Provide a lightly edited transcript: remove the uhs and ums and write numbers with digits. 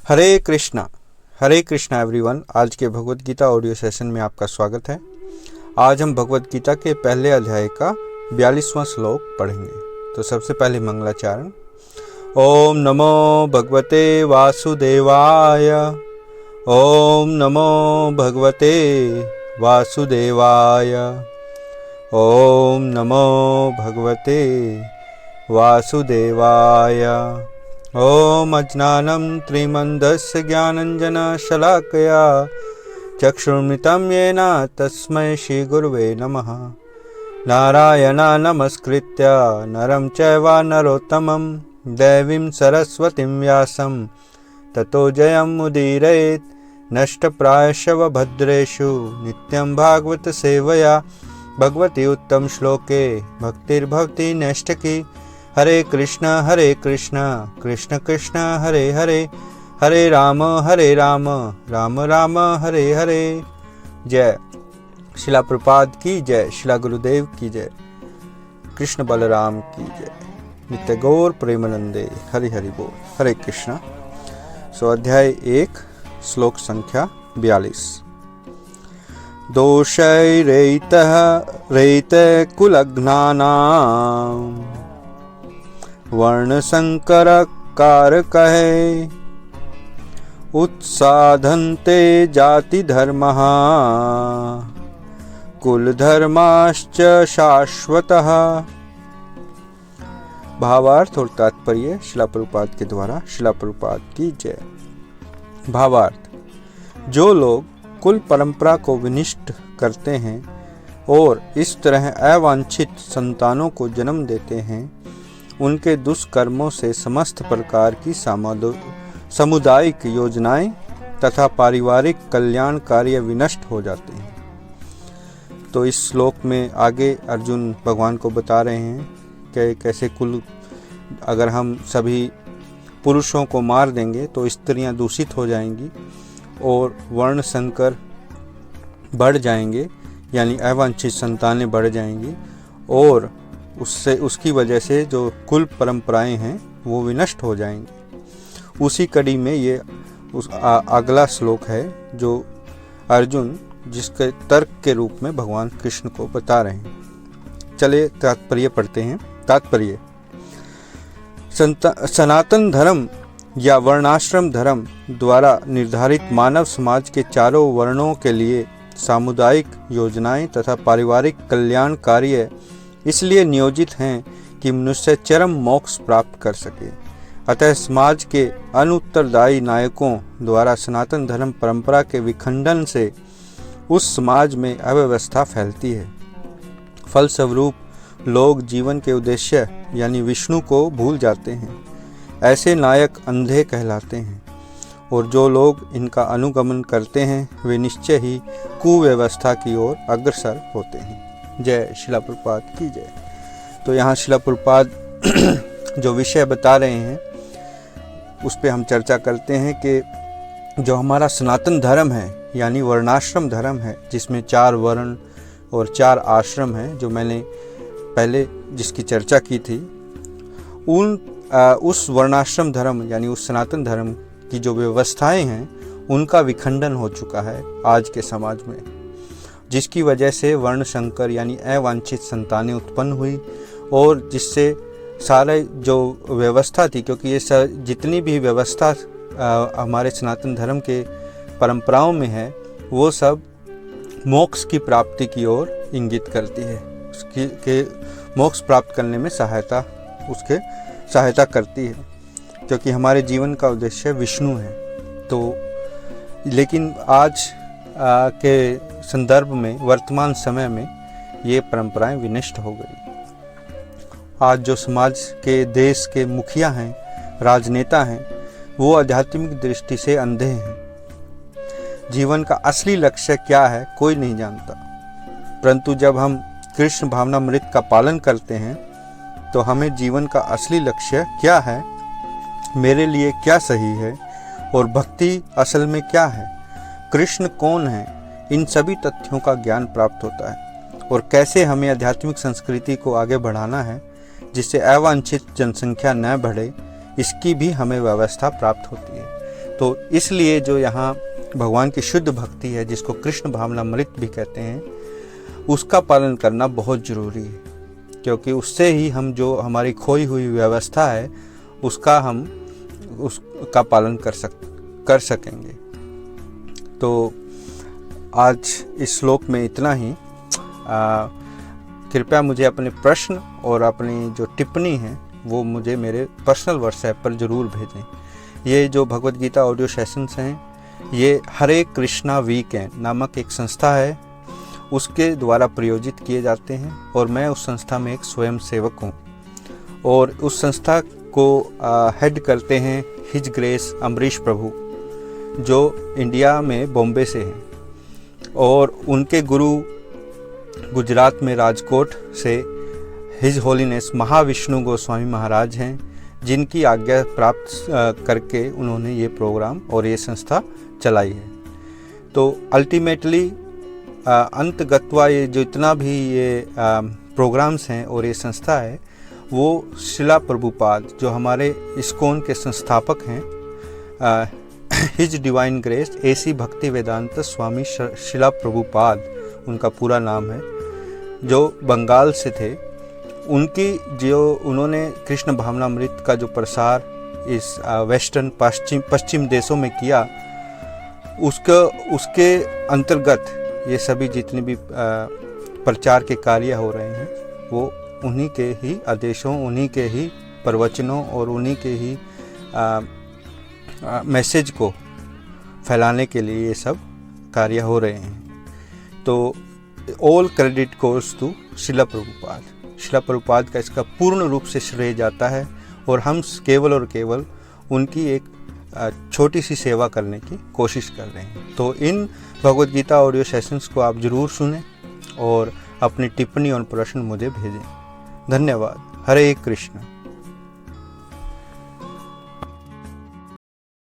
हरे Krishna everyone. आज के Bhagavad Gita audio session में आपका स्वागत है। आज हम भगवत गीता के पहले अध्याय का 42वां श्लोक पढ़ेंगे। तो सबसे पहले मंगलाचरण। ओम नमो भगवते वासुदेवाय। ओम नमो भगवते वासुदेवाय। ओम नमो भगवते वासुदेवाय। ओम अज्ञानं त्रिमन्दस्य ज्ञानञ्जनशलाकया चक्षुर्मितं येन तस्मै श्रीगुरुवे नमः। नारायणं नमस्कृत्य नरं चैव नरोत्तमं देवीं सरस्वतीं व्यासं ततो जयमुदीरयेत्। नष्टप्रायशव भद्रेषु नित्यं भागवत सेवया भगवती उत्तम श्लोके भक्तिर्भवति नैष्ठिकी। हरे कृष्ण कृष्ण कृष्ण हरे हरे, हरे राम राम राम हरे हरे। जय शिला प्रपाद की जय, शिला गुरुदेव की जय, कृष्ण बलराम की जय, नित्य गौर प्रेमानंदे हरि हरि बोल। हरे कृष्ण। अध्याय 1 श्लोक संख्या 42। दोषैरेतः रैते कुलघ्नानां वर्ण संकर कारकहे उत्साधन्ते जाति धर्मः कुल धर्माश्च शाश्वतः। भावार्थ और तात्पर्य शिला प्रभुपाद के द्वारा। शिला प्रभुपाद की जय। भावार्थ। जो लोग कुल परंपरा को विनिष्ट करते हैं और इस तरह अवांछित संतानों को जन्म देते हैं, उनके दुष्कर्मों से समस्त प्रकार की सामुदायिक योजनाएं तथा पारिवारिक कल्याण कार्य विनष्ट हो जाते हैं। तो इस श्लोक में आगे अर्जुन भगवान को बता रहे हैं कि कैसे कुल, अगर हम सभी पुरुषों को मार देंगे तो स्त्रियां दूषित हो जाएंगी और वर्ण संकर बढ़ जाएंगे, यानी अवांछित संतानें बढ़ जाएंगी और उसकी वजह से जो कुल परंपराएं हैं वो विनष्ट हो जाएंगी। उसी कड़ी में ये अगला श्लोक है जो अर्जुन जिसके तर्क के रूप में भगवान कृष्ण को बता रहे हैं। चले तात्पर्य पढ़ते हैं। तात्पर्य। सनातन धर्म या वर्णाश्रम धर्म द्वारा निर्धारित मानव समाज के चारों वर्णों के लिए सामुदायिक योजनाएं तथा पारिवारिक कल्याण कार्य इसलिए नियोजित हैं कि मनुष्य चरम मोक्ष प्राप्त कर सके। अतः समाज के अनुत्तरदायी नायकों द्वारा सनातन धर्म परंपरा के विखंडन से उस समाज में अव्यवस्था फैलती है। फलस्वरूप लोग जीवन के उद्देश्य यानी विष्णु को भूल जाते हैं। ऐसे नायक अंधे कहलाते हैं और जो लोग इनका अनुगमन करते हैं वे निश्चय ही कुव्यवस्था की ओर अग्रसर होते हैं। जय शिला प्रभुपाद की जय। तो यहाँ शिला प्रभुपाद जो विषय बता रहे हैं उस पे हम चर्चा करते हैं कि जो हमारा सनातन धर्म है यानी वर्णाश्रम धर्म है, जिसमें 4 वर्ण और 4 आश्रम हैं, जो मैंने पहले जिसकी चर्चा की थी, उस वर्णाश्रम धर्म यानी उस सनातन धर्म की जो व्यवस्थाएं हैं उनका विखंडन हो चुका है आज के समाज में, जिसकी वजह से वर्ण संकर यानी अवांछित संतानें उत्पन्न हुई और जिससे सारे जो व्यवस्था थी, क्योंकि ये जितनी भी व्यवस्था हमारे सनातन धर्म के परंपराओं में है वो सब मोक्ष की प्राप्ति की ओर इंगित करती है, उसकी के मोक्ष प्राप्त करने में सहायता करती है, क्योंकि हमारे जीवन का उद्देश्य विष्णु है। तो लेकिन आज के संदर्भ में, वर्तमान समय में ये परंपराएं विनष्ट हो गई। आज जो समाज के, देश के मुखिया हैं, राजनेता हैं, वो आध्यात्मिक दृष्टि से अंधे हैं। जीवन का असली लक्ष्य क्या है कोई नहीं जानता, परंतु जब हम कृष्ण भावनामृत का पालन करते हैं तो हमें जीवन का असली लक्ष्य क्या है, मेरे लिए क्या सही है और भक्ति असल में क्या है, कृष्ण कौन है, इन सभी तथ्यों का ज्ञान प्राप्त होता है और कैसे हमें आध्यात्मिक संस्कृति को आगे बढ़ाना है जिससे अवांछित जनसंख्या न बढ़े, इसकी भी हमें व्यवस्था प्राप्त होती है। तो इसलिए जो यहाँ भगवान की शुद्ध भक्ति है, जिसको कृष्ण भावनामृत भी कहते हैं, उसका पालन करना बहुत ज़रूरी है, क्योंकि उससे ही हम जो हमारी खोई हुई व्यवस्था है उसका पालन कर सकेंगे। तो आज इस श्लोक में इतना ही। कृपया मुझे अपने प्रश्न और अपनी जो टिप्पणी है वो मुझे मेरे पर्सनल व्हाट्सएप पर ज़रूर भेजें। ये जो भगवद गीता ऑडियो सेशंस हैं, ये हरे कृष्णा वीकेंड नामक एक संस्था है, उसके द्वारा प्रायोजित किए जाते हैं और मैं उस संस्था में एक स्वयं सेवक हूँ। और उस संस्था को हेड करते हैं हिज ग्रेस अमरीश प्रभु, जो इंडिया में बॉम्बे से हैं, और उनके गुरु गुजरात में राजकोट से हिज होलीनेस महाविष्णु गोस्वामी महाराज हैं, जिनकी आज्ञा प्राप्त करके उन्होंने ये प्रोग्राम और ये संस्था चलाई है। तो अल्टीमेटली अंतगत्वा ये जो इतना भी ये प्रोग्राम्स हैं और ये संस्था है, वो शिला प्रभुपाद जो हमारे इस्कॉन के संस्थापक हैं, हिज डिवाइन ग्रेस एसी भक्ति वेदांत स्वामी शिला प्रभुपाद उनका पूरा नाम है, जो बंगाल से थे, उन्होंने कृष्ण भावनामृत का जो प्रसार इस वेस्टर्न पश्चिम देशों में किया, उसके अंतर्गत ये सभी जितने भी प्रचार के कार्य हो रहे हैं वो उन्हीं के ही आदेशों, उन्हीं के ही प्रवचनों और उन्हीं के ही मैसेज को फैलाने के लिए ये सब कार्य हो रहे हैं। तो ऑल क्रेडिट गोज़ टू शिला प्रभुपाद। शिला प्रभुपाद का इसका पूर्ण रूप से श्रेय जाता है और हम केवल और केवल उनकी एक छोटी सी सेवा करने की कोशिश कर रहे हैं। तो इन भगवद गीता ऑडियो सेशंस को आप ज़रूर सुनें और अपनी टिप्पणी और प्रश्न मुझे भेजें। धन्यवाद। हरे कृष्ण।